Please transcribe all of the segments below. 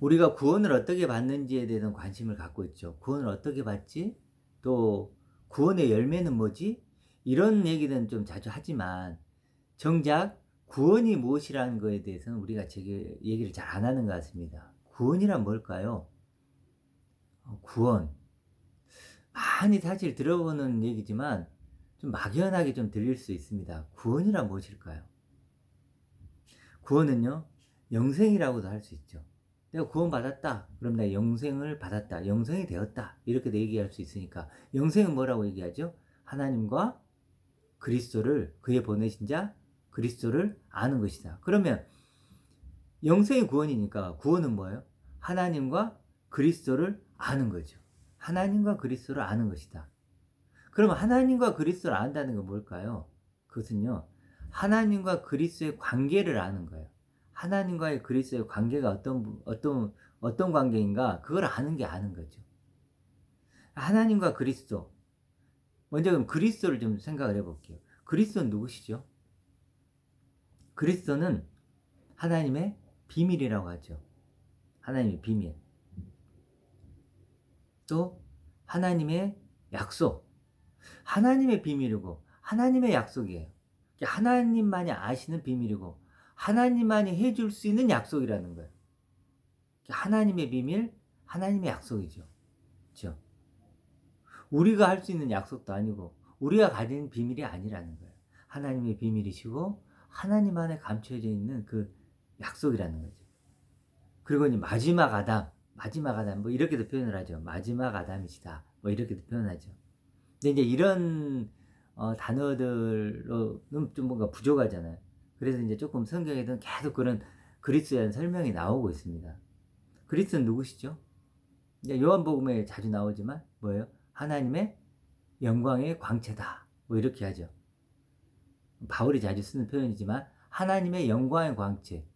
우리가 구원을 어떻게 받는지에 대해서 관심을 갖고 있죠. 구원을 어떻게 받지? 또 구원의 열매는 뭐지? 이런 얘기는 좀 자주 하지만 정작 구원이 무엇이라는 것에 대해서는 우리가 얘기를 잘 안 하는 것 같습니다. 구원이란 뭘까요? 구원. 많이 사실 들어보는 얘기지만 좀 막연하게 좀 들릴 수 있습니다. 구원이란 무엇일까요? 구원은요, 영생이라고도 할 수 있죠. 내가 구원받았다. 그럼 내가 영생을 받았다. 영생이 되었다. 이렇게도 얘기할 수 있으니까. 영생은 뭐라고 얘기하죠? 하나님과 그리스도를, 그의 보내신 자 그리스도를 아는 것이다. 그러면 영생이 구원이니까 구원은 뭐예요? 하나님과 그리스도를 아는 거죠. 하나님과 그리스도를 아는 것이다. 그러면 하나님과 그리스도를 안다는 건 뭘까요? 그것은요, 하나님과 그리스도의 관계를 아는 거예요. 하나님과의 그리스도의 관계가 어떤 관계인가, 그걸 아는 게 아는 거죠. 하나님과 그리스도. 먼저 그럼 그리스도를 좀 생각을 해볼게요. 그리스도는 누구시죠? 그리스도는 하나님의 비밀이라고 하죠. 하나님의 비밀. 또 하나님의 약속. 하나님의 비밀이고 하나님의 약속이에요. 하나님만이 아시는 비밀이고 하나님만이 해줄 수 있는 약속이라는 거예요. 하나님의 비밀, 하나님의 약속이죠. 그렇죠? 우리가 할 수 있는 약속도 아니고 우리가 가진 비밀이 아니라는 거예요. 하나님의 비밀이시고 하나님 안에 감춰져 있는 그 약속이라는 거죠. 그리고 이제 마지막 아담 뭐 이렇게도 표현을 하죠. 마지막 아담이시다. 뭐 이렇게도 표현하죠. 근데 이제 이런 단어들로는 좀 뭔가 부족하잖아요. 그래서 이제 조금 성경에는 계속 그런 그리스도에 대한 설명이 나오고 있습니다. 그리스도는 누구시죠? 이제 요한복음에 자주 나오지만 뭐예요? 하나님의 영광의 광채다. 뭐 이렇게 하죠. 바울이 자주 쓰는 표현이지만 하나님의 영광의 광채.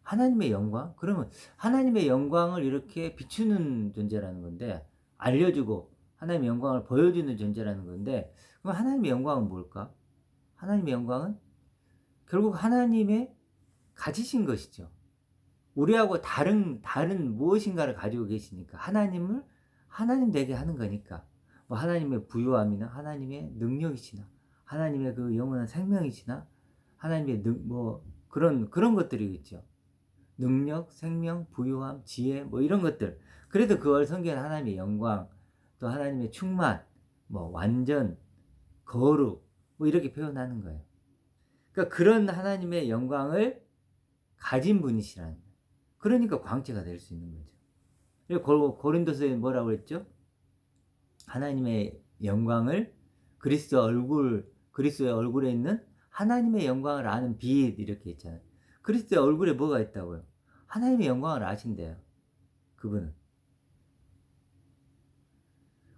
하나님의 영광? 그러면 하나님의 영광을 이렇게 비추는 존재라는 건데, 알려주고 하나님의 영광을 보여주는 존재라는 건데, 그럼 하나님의 영광은 뭘까? 하나님의 영광은 결국 하나님의 가지신 것이죠. 우리하고 다른 무엇인가를 가지고 계시니까 하나님을 하나님 되게 하는 거니까, 뭐 하나님의 부유함이나 하나님의 능력이시나 하나님의 그 영원한 생명이시나 하나님의 뭐 그런 것들이겠죠. 능력, 생명, 부유함, 지혜 뭐 이런 것들. 그래도 그걸 성경은 하나님의 영광, 또 하나님의 충만, 뭐 완전, 거룩 뭐 이렇게 표현하는 거예요. 그러니까 그런 하나님의 영광을 가진 분이시라는 거예요. 그러니까 광채가 될 수 있는 거죠. 그리고 고린도서에 뭐라고 했죠? 하나님의 영광을 그리스도의 얼굴에 있는 하나님의 영광을 아는 빛 이렇게 했잖아요. 그리스도의 얼굴에 뭐가 있다고요? 하나님의 영광을 아신대요. 그분은.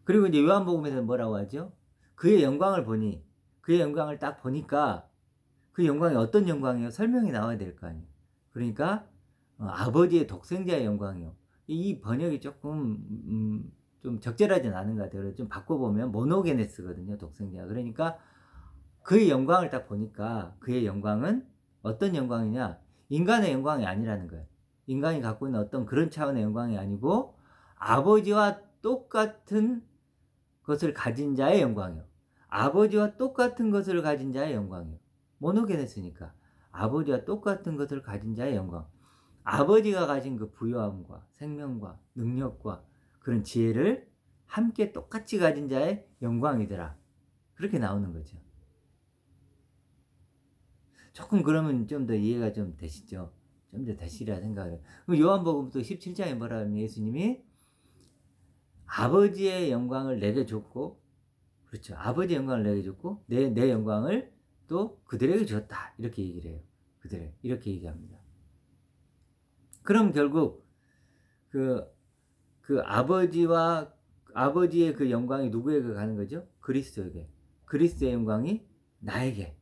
그리고 이제 요한복음에서는 뭐라고 하죠? 그의 영광을 딱 보니까 그 영광이 어떤 영광이에요? 설명이 나와야 될 거 아니에요. 그러니까 아버지의 독생자의 영광이요. 이 번역이 조금 좀 적절하진 않은 것 같아요. 좀 바꿔보면 모노게네스거든요. 독생자. 그러니까 그의 영광을 딱 보니까 그의 영광은 어떤 영광이냐? 인간의 영광이 아니라는 거예요. 인간이 갖고 있는 어떤 그런 차원의 영광이 아니고 아버지와 똑같은 것을 가진 자의 영광이요. 아버지와 똑같은 것을 가진 자의 영광이요. 모노게네스니까 아버지와 똑같은 것을 가진 자의 영광. 아버지가 가진 그 부유함과 생명과 능력과 그런 지혜를 함께 똑같이 가진 자의 영광이더라. 그렇게 나오는 거죠. 조금 그러면 좀 더 이해가 좀 되시죠? 좀 더 되시리라 생각해요. 요한복음 또 17장에 뭐라 하면 예수님이 아버지의 영광을 내게 줬고, 그렇죠. 아버지의 영광을 내게 줬고, 내 영광을 또 그들에게 줬다. 이렇게 얘기를 해요. 이렇게 얘기합니다. 그럼 결국 그 아버지의 그 영광이 누구에게 가는 거죠? 그리스도에게. 그리스도의 영광이 나에게.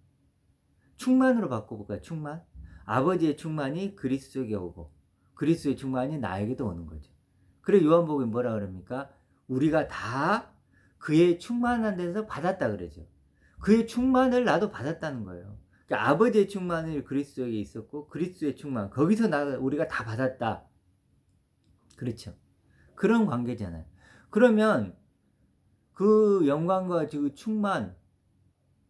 충만으로 바꿔볼까요? 충만. 아버지의 충만이 그리스도에게 오고 그리스도의 충만이 나에게도 오는 거죠. 그래 요한복음에 뭐라 그럽니까? 우리가 다 그의 충만한 데서 받았다 그러죠. 그의 충만을 나도 받았다는 거예요. 그러니까 아버지의 충만이 그리스도에게 있었고 그리스도의 충만 거기서 우리가 다 받았다. 그렇죠. 그런 관계잖아요. 그러면 그 영광과 그 충만,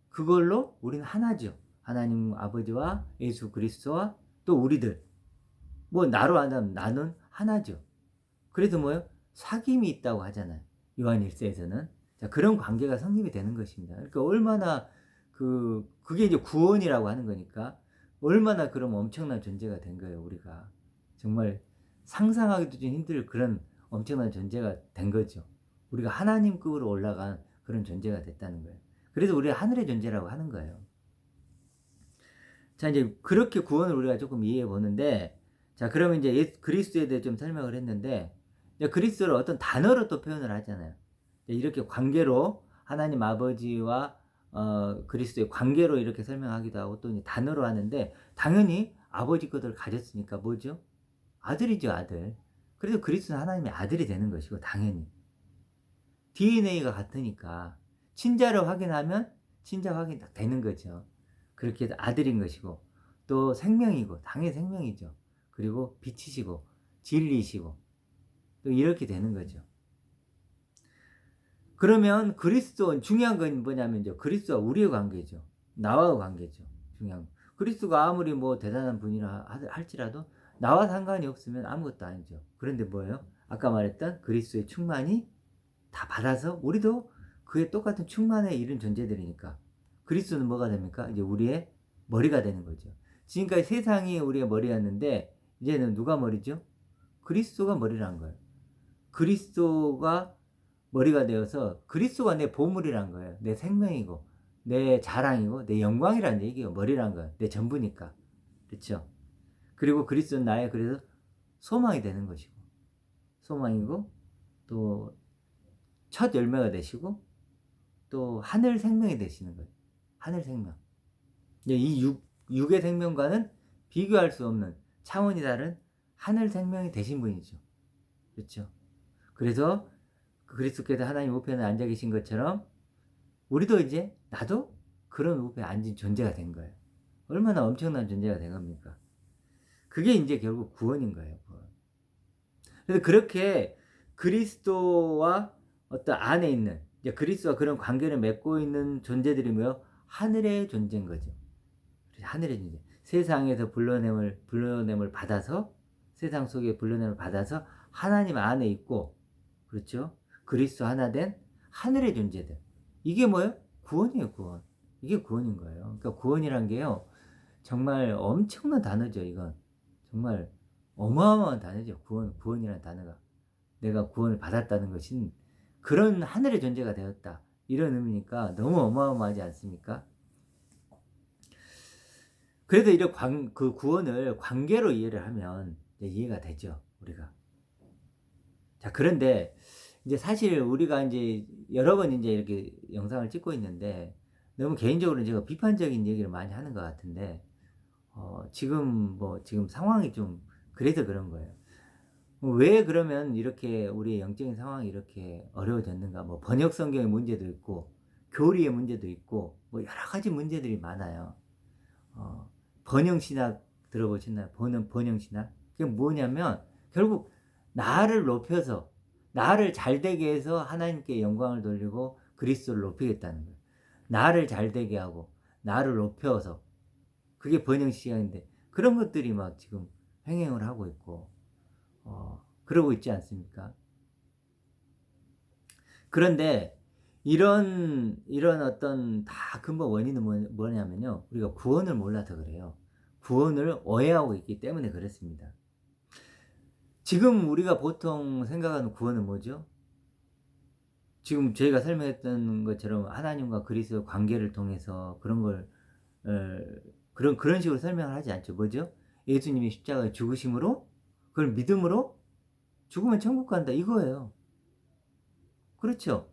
그걸로 우리는 하나죠. 하나님 아버지와 예수 그리스도와 또 우리들. 뭐 나로 하자면 나는 하나죠. 그래서 뭐요? 사귐이 있다고 하잖아요. 요한 1서에서는. 자, 그런 관계가 성립이 되는 것입니다. 그러니까 얼마나 그게 이제 구원이라고 하는 거니까 얼마나 그럼 엄청난 존재가 된 거예요, 우리가. 정말 상상하기도 좀 힘들 그런 엄청난 존재가 된 거죠. 우리가 하나님급으로 올라간 그런 존재가 됐다는 거예요. 그래서 우리가 하늘의 존재라고 하는 거예요. 자, 이제 그렇게 구원을 우리가 조금 이해해 보는데, 자, 그러면 이제 그리스도에 대해 좀 설명을 했는데, 그리스도를 어떤 단어로 또 표현을 하잖아요. 이렇게 관계로 하나님 아버지와 그리스도의 관계로 이렇게 설명하기도 하고 또 단어로 하는데, 당연히 아버지 것을 가졌으니까 뭐죠? 아들이죠, 아들. 그래서 그리스도는 하나님의 아들이 되는 것이고, 당연히 DNA가 같으니까 친자를 확인하면 친자 확인 딱 되는 거죠. 그렇게 해서 아들인 것이고, 또 생명이고, 당연히 생명이죠. 그리고 빛이시고 진리이시고 또 이렇게 되는 거죠. 그러면 그리스도, 중요한 건 뭐냐면 그리스도와 우리의 관계죠. 나와의 관계죠. 중요한 건. 그리스도가 아무리 뭐 대단한 분이라 할지라도 나와 상관이 없으면 아무것도 아니죠. 그런데 뭐예요? 아까 말했던 그리스도의 충만이 다 받아서 우리도 그의 똑같은 충만에 이른 존재들이니까 그리스도는 뭐가 됩니까? 이제 우리의 머리가 되는 거죠. 지금까지 세상이 우리의 머리였는데 이제는 누가 머리죠? 그리스도가 머리란 거예요. 그리스도가 머리가 되어서 그리스도가 내 보물이란 거예요. 내 생명이고 내 자랑이고 내 영광이라는 얘기예요. 머리란 거예요. 내 전부니까. 그렇죠? 그리고 그리스도는 나의 그래서 소망이 되는 것이고 소망이고 또 첫 열매가 되시고 또 하늘 생명이 되시는 거예요. 하늘 생명. 이 육의 생명과는 비교할 수 없는 차원이 다른 하늘 생명이 되신 분이죠. 그렇죠? 그래서 그리스도께서 하나님 우편에 앉아 계신 것처럼 우리도 이제 나도 그런 우편에 앉은 존재가 된 거예요. 얼마나 엄청난 존재가 된 겁니까? 그게 이제 결국 구원인 거예요. 구원. 그래서 그렇게 그리스도와 어떤 안에 있는 이제 그리스도와 그런 관계를 맺고 있는 존재들이 뭐요? 하늘의 존재인 거죠. 하늘의 존재. 세상에서 불러냄을 받아서 세상 속에 불러냄을 받아서 하나님 안에 있고 그렇죠? 그리스도 하나 된 하늘의 존재들. 이게 뭐예요? 구원이에요, 구원. 이게 구원인 거예요. 그러니까 구원이란 게요. 정말 엄청난 단어죠, 이건. 정말 어마어마한 단어죠. 구원이라는 단어가. 내가 구원을 받았다는 것은 그런 하늘의 존재가 되었다. 이런 의미니까 너무 어마어마하지 않습니까? 그래도 이런 그 구원을 관계로 이해를 하면 이해가 되죠, 우리가. 자, 그런데 이제 사실 우리가 이제 여러 번 이제 이렇게 영상을 찍고 있는데 너무 개인적으로 제가 비판적인 얘기를 많이 하는 것 같은데 지금 상황이 좀 그래서 그런 거예요. 왜 그러면 이렇게 우리의 영적인 상황이 이렇게 어려워졌는가? 뭐 번역 성경의 문제도 있고 교리의 문제도 있고 뭐 여러 가지 문제들이 많아요. 번영 신학 들어보셨나요? 번영 신학? 그게 뭐냐면 결국 나를 높여서 나를 잘되게 해서 하나님께 영광을 돌리고 그리스도를 높이겠다는 거예요. 나를 잘되게 하고 나를 높여서 그게 번영 신학인데 그런 것들이 막 지금 횡행을 하고 있고 그러고 있지 않습니까? 그런데 이런 어떤 다 근본 원인은 뭐냐면요. 우리가 구원을 몰라서 그래요. 구원을 오해하고 있기 때문에 그렇습니다. 지금 우리가 보통 생각하는 구원은 뭐죠? 지금 저희가 설명했던 것처럼 하나님과 그리스도의 관계를 통해서 그런 걸 그런 식으로 설명을 하지 않죠. 뭐죠? 예수님이 십자가에 죽으심으로 그걸 믿음으로 죽으면 천국 간다 이거예요. 그렇죠?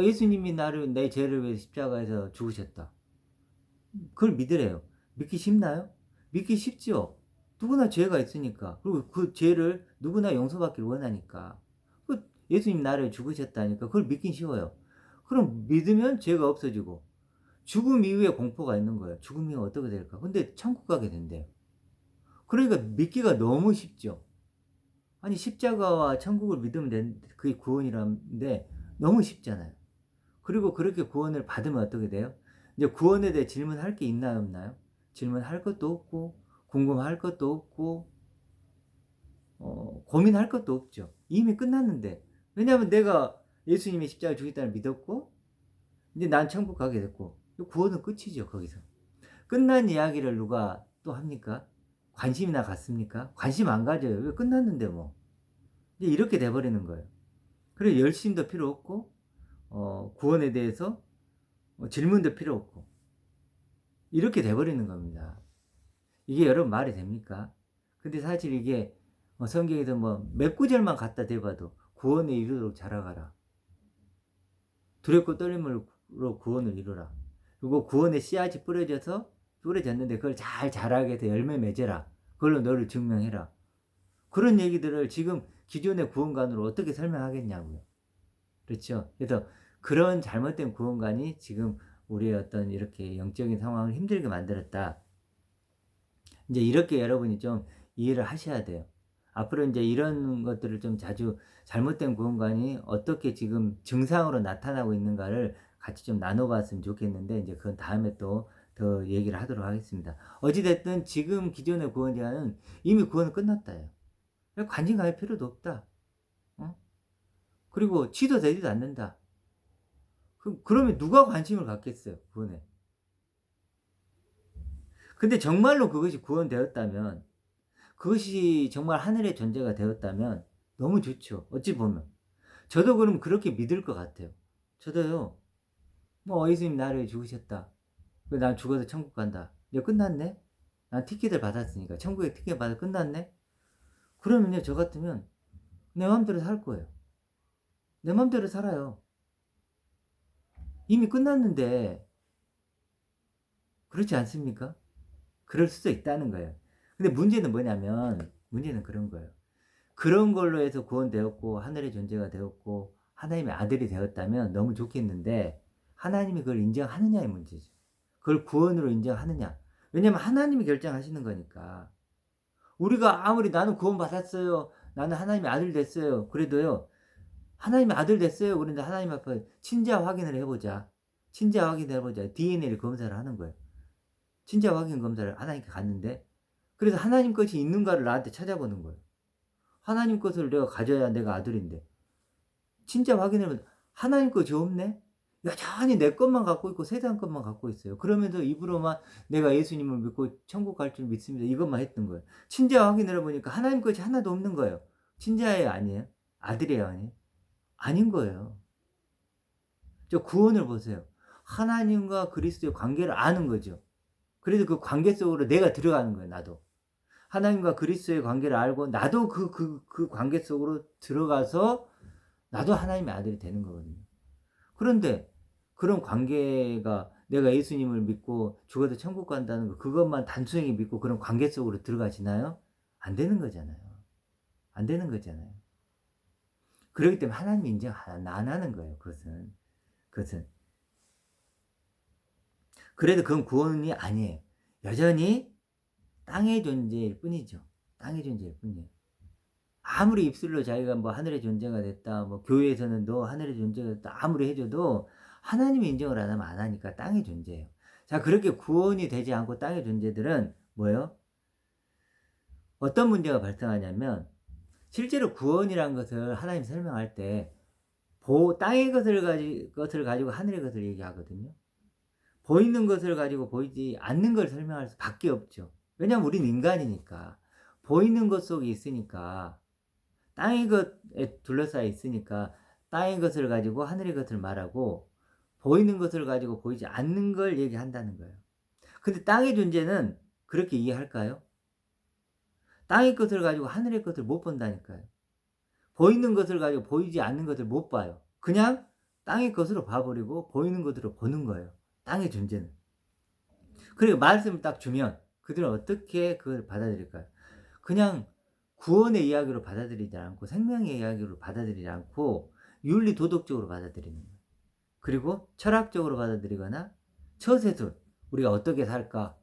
예수님이 내 죄를 위해서 십자가에서 죽으셨다. 그걸 믿으래요. 믿기 쉽나요? 믿기 쉽죠. 누구나 죄가 있으니까. 그리고 그 죄를 누구나 용서받기를 원하니까. 예수님 나를 죽으셨다니까 그걸 믿긴 쉬워요. 그럼 믿으면 죄가 없어지고 죽음 이후에 공포가 있는 거예요. 죽음 이후에 어떻게 될까? 근데 천국 가게 된대요. 그러니까 믿기가 너무 쉽죠. 아니 십자가와 천국을 믿으면 그게 구원이라는데 너무 쉽잖아요. 그리고 그렇게 구원을 받으면 어떻게 돼요? 이제 구원에 대해 질문할 게 있나요, 없나요? 질문할 것도 없고 궁금할 것도 없고 고민할 것도 없죠. 이미 끝났는데. 왜냐하면 내가 예수님이 십자가를 죽였다는 믿었고 이제 난 천국 가게 됐고 구원은 끝이죠, 거기서. 끝난 이야기를 누가 또 합니까? 관심이나 갖습니까? 관심 안 가져요. 왜 끝났는데 뭐. 이제 이렇게 돼 버리는 거예요. 그리고 열심도 필요 없고 구원에 대해서 질문도 필요 없고 이렇게 돼 버리는 겁니다. 이게 여러분 말이 됩니까? 근데 사실 이게 성경에서 뭐 몇 구절만 갖다 대봐도 구원에 이르도록 자라가라. 두렵고 떨림으로 구원을 이루라. 그리고 구원의 씨앗이 뿌려졌는데 그걸 잘 자라게 해서 열매 맺어라. 그걸로 너를 증명해라. 그런 얘기들을 지금 기존의 구원관으로 어떻게 설명하겠냐고요. 그렇죠? 그래서 그런 잘못된 구원관이 지금 우리의 어떤 이렇게 영적인 상황을 힘들게 만들었다. 이제 이렇게 여러분이 좀 이해를 하셔야 돼요. 앞으로 이제 이런 것들을 좀 자주 잘못된 구원관이 어떻게 지금 증상으로 나타나고 있는가를 같이 좀 나눠봤으면 좋겠는데 이제 그건 다음에 또 더 얘기를 하도록 하겠습니다. 어찌됐든 지금 기존의 구원자는 이미 구원은 끝났다요. 관심 가질 필요도 없다. 어? 그리고 취소되지도 않는다. 그러면 누가 관심을 갖겠어요, 구원에. 근데 정말로 그것이 구원되었다면, 그것이 정말 하늘의 존재가 되었다면 너무 좋죠. 어찌 보면. 저도 그럼 그렇게 믿을 것 같아요. 저도요. 뭐 예수님 나를 죽으셨다. 난 죽어서 천국 간다. 이제 끝났네. 난 티켓을 받았으니까 천국에 티켓 받아 끝났네. 그러면요 저 같으면 내 마음대로 살 거예요. 내 마음대로 살아요. 이미 끝났는데 그렇지 않습니까? 그럴 수도 있다는 거예요. 근데 문제는 뭐냐면 문제는 그런 거예요. 그런 걸로 해서 구원되었고 하늘의 존재가 되었고 하나님의 아들이 되었다면 너무 좋겠는데 하나님이 그걸 인정하느냐의 문제죠. 그걸 구원으로 인정하느냐. 왜냐면 하나님이 결정하시는 거니까. 우리가 아무리 나는 구원 받았어요. 나는 하나님의 아들 됐어요. 그래도요. 하나님의 아들 됐어요. 그런데 하나님 앞에 친자 확인을 해보자. 친자 확인을 해보자. DNA를 검사를 하는 거예요. 친자 확인 검사를 하나님께 갔는데 그래서 하나님 것이 있는가를 나한테 찾아보는 거예요. 하나님 것을 내가 가져야 내가 아들인데 친자 확인을 하나님 것이 없네? 여전히 내 것만 갖고 있고 세상 것만 갖고 있어요. 그러면서 입으로만 내가 예수님을 믿고 천국 갈 줄 믿습니다. 이것만 했던 거예요. 친자 확인을 해보니까 하나님 것이 하나도 없는 거예요. 친자예요? 아니에요? 아들이에요? 아니에요? 아닌 거예요. 저 구원을 보세요. 하나님과 그리스도의 관계를 아는 거죠. 그래서 그 관계 속으로 내가 들어가는 거예요. 나도. 하나님과 그리스도의 관계를 알고 나도 그 관계 속으로 들어가서 나도 하나님의 아들이 되는 거거든요. 그런데 그런 관계가 내가 예수님을 믿고 죽어도 천국 간다는 거 그것만 단순히 믿고 그런 관계 속으로 들어가시나요? 안 되는 거잖아요. 안 되는 거잖아요. 그렇기 때문에 하나님 인정 안 하는 거예요. 그것은. 그래도 그건 구원이 아니에요. 여전히 땅의 존재일 뿐이죠. 땅의 존재일 뿐이에요. 아무리 입술로 자기가 뭐 하늘의 존재가 됐다, 뭐 교회에서는 너 하늘의 존재가 됐다, 아무리 해줘도 하나님이 인정을 안 하면 안 하니까 땅의 존재예요. 자, 그렇게 구원이 되지 않고 땅의 존재들은 뭐예요? 어떤 문제가 발생하냐면, 실제로 구원이라는 것을 하나님 설명할 때, 땅의 것을 가지고 하늘의 것을 얘기하거든요. 보이는 것을 가지고 보이지 않는 걸 설명할 수밖에 없죠. 왜냐면 우리는 인간이니까. 보이는 것 속에 있으니까. 땅의 것에 둘러싸여 있으니까 땅의 것을 가지고 하늘의 것을 말하고 보이는 것을 가지고 보이지 않는 걸 얘기한다는 거예요. 근데 땅의 존재는 그렇게 이해할까요? 땅의 것을 가지고 하늘의 것을 못 본다니까요. 보이는 것을 가지고 보이지 않는 것을 못 봐요. 그냥 땅의 것으로 봐버리고 보이는 것으로 보는 거예요. 땅의 존재는. 그리고 말씀을 딱 주면 그들은 어떻게 그걸 받아들일까요? 그냥 구원의 이야기로 받아들이지 않고 생명의 이야기로 받아들이지 않고 윤리 도덕적으로 받아들이는 거예요. 그리고 철학적으로 받아들이거나 처세술 우리가 어떻게 살까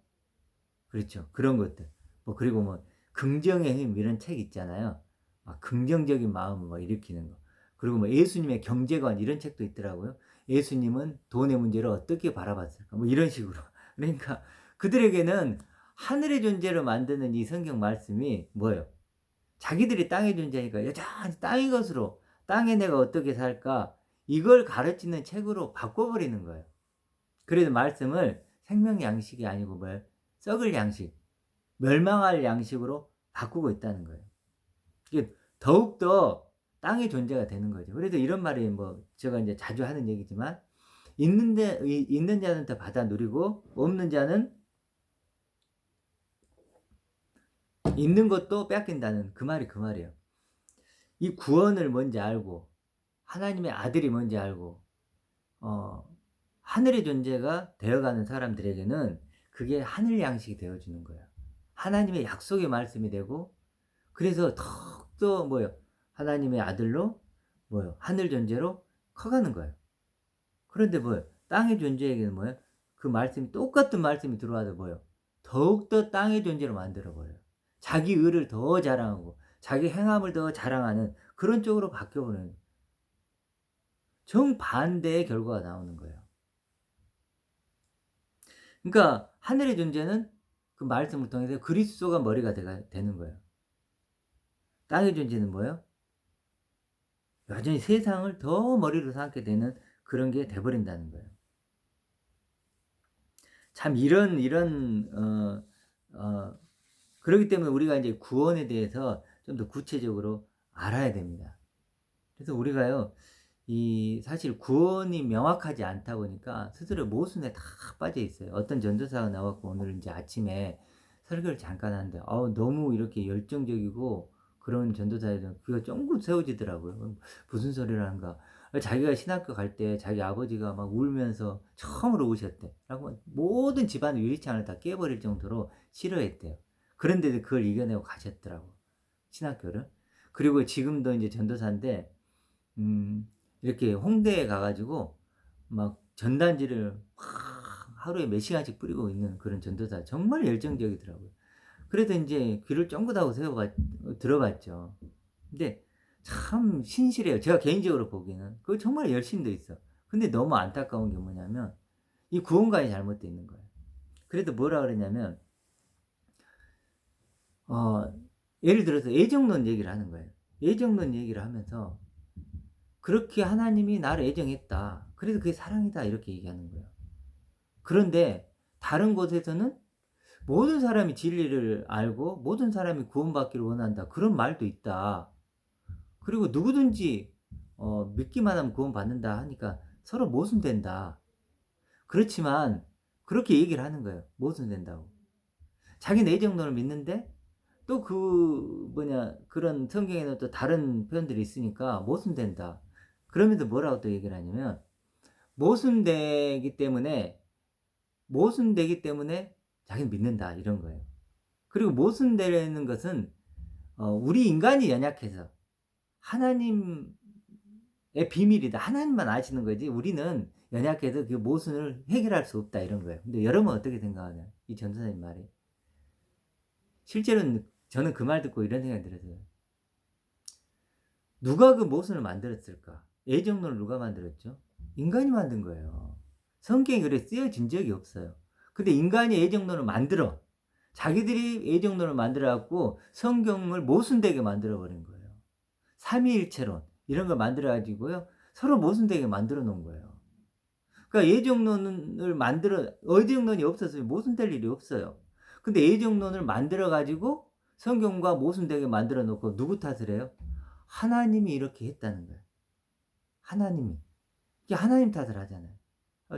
그렇죠. 그런 것들 그리고 뭐 긍정의 힘 이런 책 있잖아요. 긍정적인 마음을 막 일으키는 거. 그리고 뭐 예수님의 경제관 이런 책도 있더라고요. 예수님은 돈의 문제를 어떻게 바라봤을까? 뭐 이런 식으로. 그러니까 그들에게는 하늘의 존재로 만드는 이 성경 말씀이 뭐예요? 자기들이 땅의 존재니까 여전히 땅의 것으로, 땅에 내가 어떻게 살까? 이걸 가르치는 책으로 바꿔버리는 거예요. 그래서 말씀을 생명 양식이 아니고 뭐예요? 썩을 양식, 멸망할 양식으로 바꾸고 있다는 거예요. 이게 더욱더 땅의 존재가 되는 거죠. 그래서 이런 말이 뭐 제가 이제 자주 하는 얘기지만 있는 자는 더 받아 누리고 없는 자는 있는 것도 뺏긴다는 그 말이 그 말이에요. 이 구원을 뭔지 알고 하나님의 아들이 뭔지 알고 하늘의 존재가 되어가는 사람들에게는 그게 하늘 양식이 되어주는 거예요. 하나님의 약속의 말씀이 되고 그래서 더욱더 뭐예요? 하나님의 아들로 뭐예요? 하늘 존재로 커가는 거예요. 그런데 뭐예요? 땅의 존재에게는 뭐예요? 그 말씀이 똑같은 말씀이 들어와도 뭐예요? 더욱더 땅의 존재로 만들어버려요. 자기 의를 더 자랑하고 자기 행함을 더 자랑하는 그런 쪽으로 바뀌어버리는 정반대의 결과가 나오는 거예요. 그러니까 하늘의 존재는 그 말씀을 통해서 그리스도가 머리가 되는 거예요. 땅의 존재는 뭐예요? 여전히 세상을 더 머리로 삼게 되는 그런 게 돼버린다는 거예요. 참 그렇기 때문에 우리가 이제 구원에 대해서 좀 더 구체적으로 알아야 됩니다. 그래서 우리가요, 사실 구원이 명확하지 않다 보니까 스스로 모순에 다 빠져 있어요. 어떤 전도사가 나왔고 오늘 이제 아침에 설교를 잠깐 하는데, 너무 이렇게 열정적이고 그런 전도사들은 귀가 쫑긋 세워지더라고요. 무슨 소리를 하는가. 자기가 신학교 갈 때 자기 아버지가 막 울면서 처음으로 오셨대. 라고 모든 집안의 유리창을 다 깨버릴 정도로 싫어했대요. 그런데도 그걸 이겨내고 가셨더라고. 신학교를. 그리고 지금도 이제 전도사인데, 이렇게 홍대에 가가지고 막 전단지를 하루에 몇 시간씩 뿌리고 있는 그런 전도사. 정말 열정적이더라고요. 그래서 이제 귀를 쫑긋하고 들어봤죠. 근데 참 신실해요. 제가 개인적으로 보기에는. 그거 정말 열심도 있어. 근데 너무 안타까운 게 뭐냐면 이 구원관이 잘못되어 있는 거예요. 그래도 뭐라 그러냐면 예를 들어서 애정론 얘기를 하는 거예요. 애정론 얘기를 하면서 그렇게 하나님이 나를 애정했다. 그래서 그게 사랑이다. 이렇게 얘기하는 거예요. 그런데 다른 곳에서는 모든 사람이 진리를 알고 모든 사람이 구원받기를 원한다. 그런 말도 있다. 그리고 누구든지 믿기만 하면 구원받는다 하니까 서로 모순된다. 그렇지만 그렇게 얘기를 하는 거예요. 모순된다고. 자기는 애정론을 믿는데 또 그런 성경에는 또 다른 표현들이 있으니까 모순된다. 그러면서 뭐라고 또 얘기를 하냐면 모순되기 때문에 자기는 믿는다 이런 거예요. 그리고 모순되는 것은 우리 인간이 연약해서 하나님의 비밀이다. 하나님만 아시는 거지 우리는 연약해서 그 모순을 해결할 수 없다 이런 거예요. 근데 여러분은 어떻게 생각하냐 이 전도사님 말이. 실제로는 저는 그 말 듣고 이런 생각이 들었어요. 누가 그 모순을 만들었을까? 애정론을 누가 만들었죠? 인간이 만든 거예요. 성경이 그래 쓰여진 적이 없어요. 근데 인간이 애정론을 만들어. 자기들이 애정론을 만들어갖고 성경을 모순되게 만들어버린 거예요. 삼위일체론 이런 걸 만들어가지고요. 서로 모순되게 만들어 놓은 거예요. 그러니까 애정론이 없었으면 모순될 일이 없어요. 근데 애정론을 만들어가지고 성경과 모순되게 만들어 놓고 누구 탓을 해요? 하나님이 이렇게 했다는 거예요. 하나님이. 이게 하나님 탓을 하잖아요.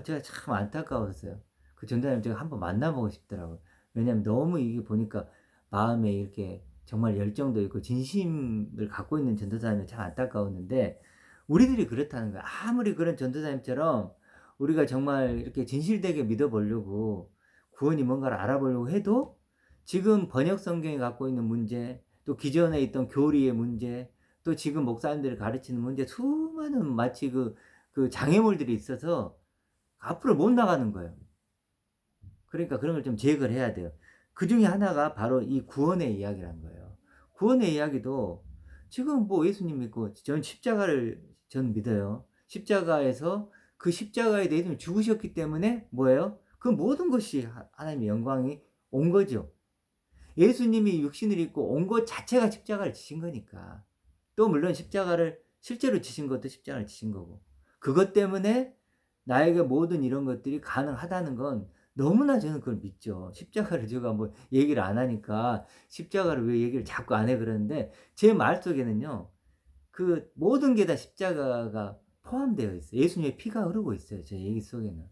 제가 참 안타까웠어요. 그 전도사님 제가 한번 만나보고 싶더라고요. 왜냐면 너무 이게 보니까 마음에 이렇게 정말 열정도 있고 진심을 갖고 있는 전도사님이 참 안타까웠는데 우리들이 그렇다는 거예요. 아무리 그런 전도사님처럼 우리가 정말 이렇게 진실되게 믿어보려고 구원이 뭔가를 알아보려고 해도 지금 번역 성경이 갖고 있는 문제, 또 기존에 있던 교리의 문제, 또 지금 목사님들이 가르치는 문제, 수많은 마치 그 장애물들이 있어서 앞으로 못 나가는 거예요. 그러니까 그런 걸 좀 제거를 해야 돼요. 그 중에 하나가 바로 이 구원의 이야기란 거예요. 구원의 이야기도 지금 뭐 예수님 믿고 전 십자가를 저는 믿어요. 십자가에서 그 십자가에 대해서 죽으셨기 때문에 뭐예요? 그 모든 것이 하나님의 영광이 온 거죠. 예수님이 육신을 입고 온 것 자체가 십자가를 지신 거니까. 또 물론 십자가를 실제로 지신 것도 십자가를 지신 거고. 그것 때문에 나에게 모든 이런 것들이 가능하다는 건 너무나 저는 그걸 믿죠. 십자가를 제가 뭐 얘기를 안 하니까 십자가를 왜 얘기를 자꾸 안 해 그러는데 제 말 속에는요. 그 모든 게 다 십자가가 포함되어 있어요. 예수님의 피가 흐르고 있어요. 제 얘기 속에는.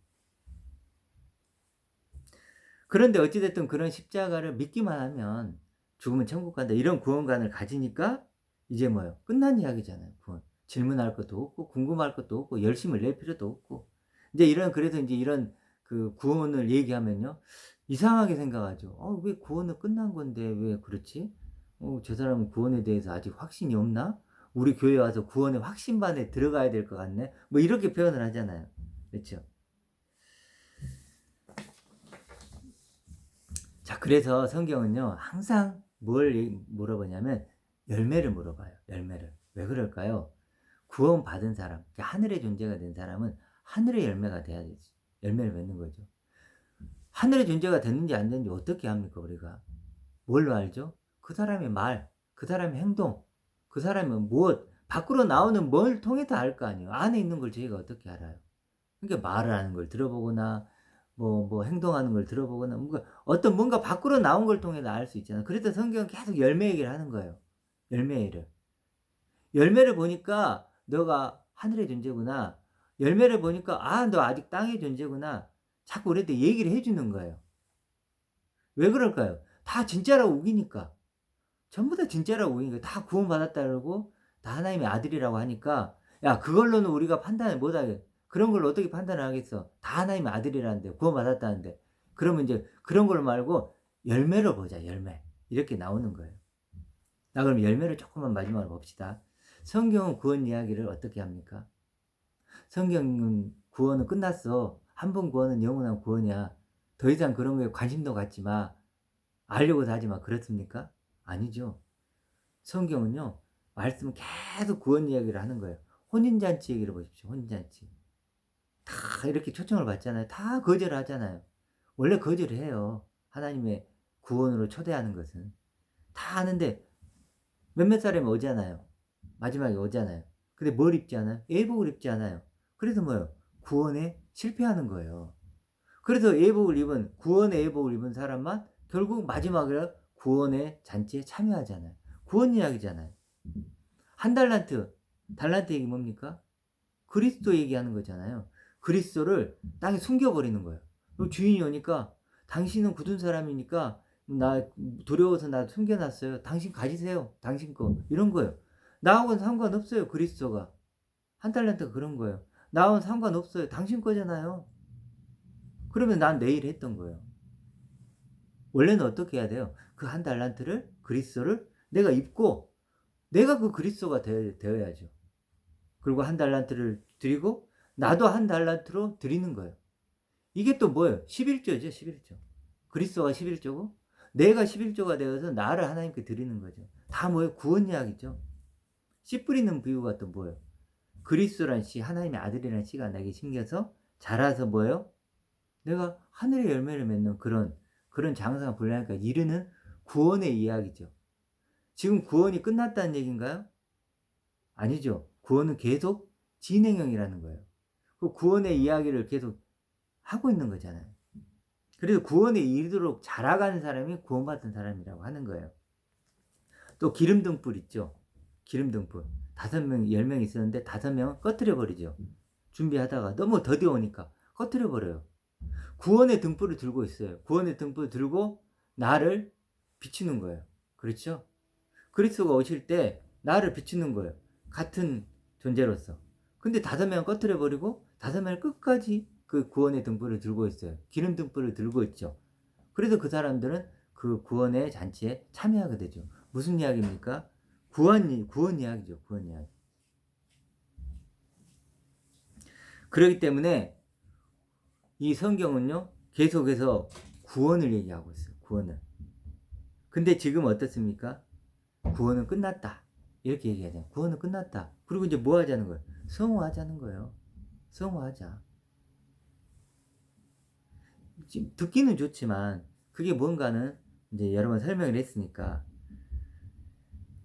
그런데 어찌 됐든 그런 십자가를 믿기만 하면 죽으면 천국 간다. 이런 구원관을 가지니까 이제 뭐예요? 끝난 이야기잖아요. 구원. 질문할 것도 없고 궁금할 것도 없고 열심을 낼 필요도 없고. 이제 이런 그래서 이제 이런 그 구원을 얘기하면요. 이상하게 생각하죠. 왜 구원은 끝난 건데 왜 그렇지? 저 사람은 구원에 대해서 아직 확신이 없나? 우리 교회 와서 구원의 확신반에 들어가야 될 것 같네. 뭐 이렇게 표현을 하잖아요. 그렇죠? 자, 그래서 성경은요, 항상 뭘 물어보냐면, 열매를 물어봐요. 열매를. 왜 그럴까요? 구원받은 사람, 하늘의 존재가 된 사람은 하늘의 열매가 돼야 되지. 열매를 맺는 거죠. 하늘의 존재가 됐는지 안 됐는지 어떻게 합니까, 우리가? 뭘로 알죠? 그 사람의 말, 그 사람의 행동, 그 사람의 무엇, 밖으로 나오는 뭘 통해서 알 거 아니에요. 안에 있는 걸 저희가 어떻게 알아요? 그러니까 말을 하는 걸 들어보거나, 뭐 행동하는 걸 들어보거나, 뭔가 밖으로 나온 걸 통해서 알 수 있잖아요. 그래서 성경은 계속 열매 얘기를 하는 거예요. 열매 얘기를. 열매를 보니까 너가 하늘의 존재구나. 열매를 보니까 너 아직 땅의 존재구나. 자꾸 우리한테 얘기를 해주는 거예요. 왜 그럴까요? 다 진짜라고 우기니까. 전부 다 진짜라고 우기니까. 다 구원받았다 그러고 다 하나님의 아들이라고 하니까 야, 그걸로는 우리가 판단을 못하게. 그런 걸 어떻게 판단을 하겠어? 다 하나님의 아들이라는데 구원받았다는데. 그러면 이제 그런 걸 말고 열매를 보자. 열매. 이렇게 나오는 거예요. 나 그럼 열매를 조금만 마지막으로 봅시다. 성경은 구원 이야기를 어떻게 합니까? 성경은 구원은 끝났어. 한 번 구원은 영원한 구원이야. 더 이상 그런 거에 관심도 갖지 마. 알려고도 하지 마. 그렇습니까? 아니죠. 성경은요. 말씀은 계속 구원 이야기를 하는 거예요. 혼인잔치 얘기를 보십시오. 혼인잔치. 다 이렇게 초청을 받잖아요. 다 거절을 하잖아요. 원래 거절을 해요. 하나님의 구원으로 초대하는 것은. 다 하는데 몇몇 사람이 오잖아요. 마지막에 오잖아요. 근데 뭘 입지 않아요? 예복을 입지 않아요. 그래서 뭐예요? 구원에 실패하는 거예요. 그래서 예복을 입은 구원의 예복을 입은 사람만 결국 마지막에 구원의 잔치에 참여하잖아요. 구원 이야기잖아요. 한 달란트, 달란트 얘기 뭡니까? 그리스도 얘기하는 거잖아요. 그리스도를 땅에 숨겨버리는 거예요. 주인이 오니까 당신은 굳은 사람이니까 나 두려워서 나 숨겨놨어요. 당신 가지세요. 당신 거. 이런 거예요. 나하고는 상관없어요. 그리스도가. 한 달란트가 그런 거예요. 나하고는 상관없어요. 당신 거잖아요. 그러면 난 내일 했던 거예요. 원래는 어떻게 해야 돼요? 그 한 달란트를 그리스도를 내가 입고 내가 그 그리스도가 되어야죠. 그리고 한 달란트를 드리고 나도 한 달란트로 드리는 거예요. 이게 또 뭐예요? 11조죠. 11조. 그리스도가 11조고 내가 11조가 되어서 나를 하나님께 드리는 거죠. 다 뭐예요? 구원 이야기죠. 씨 뿌리는 비유가 또 뭐예요? 그리스도란 씨, 하나님의 아들이라는 씨가 내게 심겨서 자라서 뭐예요? 내가 하늘의 열매를 맺는 그런 장성한 분량까지 이르는 구원의 이야기죠. 지금 구원이 끝났다는 얘기인가요? 아니죠. 구원은 계속 진행형이라는 거예요. 그 구원의 이야기를 계속 하고 있는 거잖아요. 그래서 구원에 이르도록 자라가는 사람이 구원받은 사람이라고 하는 거예요. 또 기름등불 있죠. 기름등불. 5명, 10명 있었는데 5명은 꺼트려 버리죠. 준비하다가 너무 더디 오니까 꺼트려 버려요. 구원의 등불을 들고 있어요. 구원의 등불을 들고 나를 비추는 거예요. 그렇죠? 그리스도가 오실 때 나를 비추는 거예요. 같은 존재로서. 근데 5명은 꺼트려 버리고 5명은 끝까지 그 구원의 등불을 들고 있어요. 기름 등불을 들고 있죠. 그래서 그 사람들은 그 구원의 잔치에 참여하게 되죠. 무슨 이야기입니까? 구원 이야기죠. 구원 이야기. 그렇기 때문에 이 성경은요, 계속해서 구원을 얘기하고 있어요. 구원을. 근데 지금 어떻습니까? 구원은 끝났다. 이렇게 얘기하잖아요. 구원은 끝났다. 그리고 이제 뭐 하자는 거예요? 성호하자는 거예요. 성호하자. 지금 듣기는 좋지만 그게 뭔가는 이제 여러 번 설명을 했으니까.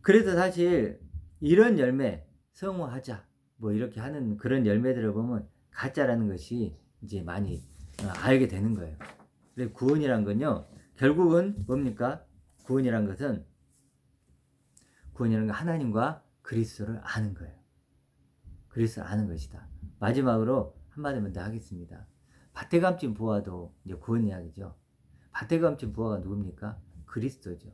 그래서 사실 이런 열매, 성호하자 뭐 이렇게 하는 그런 열매들을 보면 가짜라는 것이 이제 많이 알게 되는 거예요. 그래서 구원이란 건요, 결국은 뭡니까? 구원이란 것은 하나님과 그리스도를 아는 거예요. 그리스도를 아는 것이다. 마지막으로 한마디만 더 하겠습니다. 밭에 감춘 부화도 이제 구원 이야기죠. 밭에 감춘 부화가 누굽니까? 그리스도죠.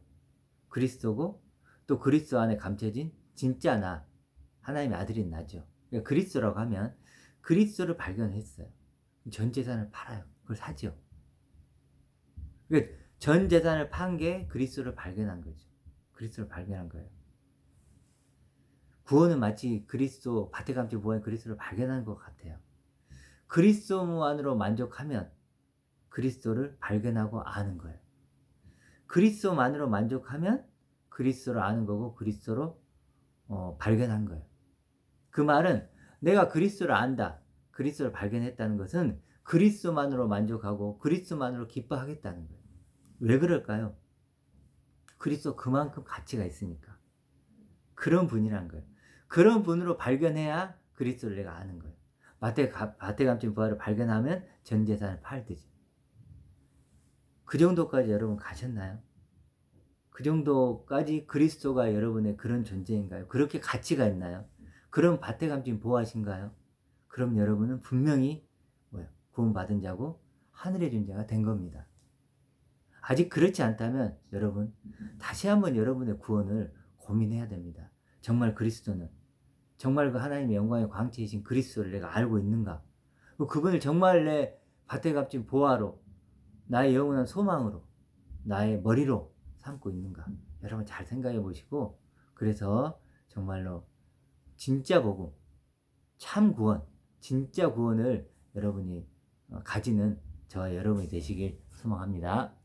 그리스도고 또 그리스도 안에 감춰진 진짜 나, 하나님의 아들인 나죠. 그러니까 그리스도라고 하면 그리스도를 발견했어요. 전 재산을 팔아요. 그걸 사죠. 그러니까 전 재산을 판 게 그리스도를 발견한 거죠. 그리스도를 발견한 거예요. 구원은 마치 그리스도, 밭에 감춘 부화인 그리스도를 발견한 것 같아요. 그리스도만으로 만족하면 그리스도를 발견하고 아는 거예요. 그리스도만으로 만족하면 그리스도를 아는 거고 그리스도로 발견한 거예요. 그 말은 내가 그리스도를 안다, 그리스도를 발견했다는 것은 그리스도만으로 만족하고 그리스도만으로 기뻐하겠다는 거예요. 왜 그럴까요? 그리스도 그만큼 가치가 있으니까. 그런 분이란 거예요. 그런 분으로 발견해야 그리스도를 내가 아는 거예요. 밭에 감춘 부화를 발견하면 전 재산을 팔듯이. 그 정도까지 여러분 가셨나요? 그 정도까지 그리스도가 여러분의 그런 존재인가요? 그렇게 가치가 있나요? 그런 밭에 감춘 부화신가요? 그럼 여러분은 분명히 구원받은 자고 하늘의 존재가 된 겁니다. 아직 그렇지 않다면 여러분 다시 한번 여러분의 구원을 고민해야 됩니다. 정말 그리스도는, 정말 그 하나님의 영광의 광채이신 그리스도를 내가 알고 있는가? 그분을 정말 내 밭에 값진 보화로, 나의 영원한 소망으로, 나의 머리로 삼고 있는가? 여러분 잘 생각해 보시고, 그래서 정말로 진짜 복음, 참 구원, 진짜 구원을 여러분이 가지는 저와 여러분이 되시길 소망합니다.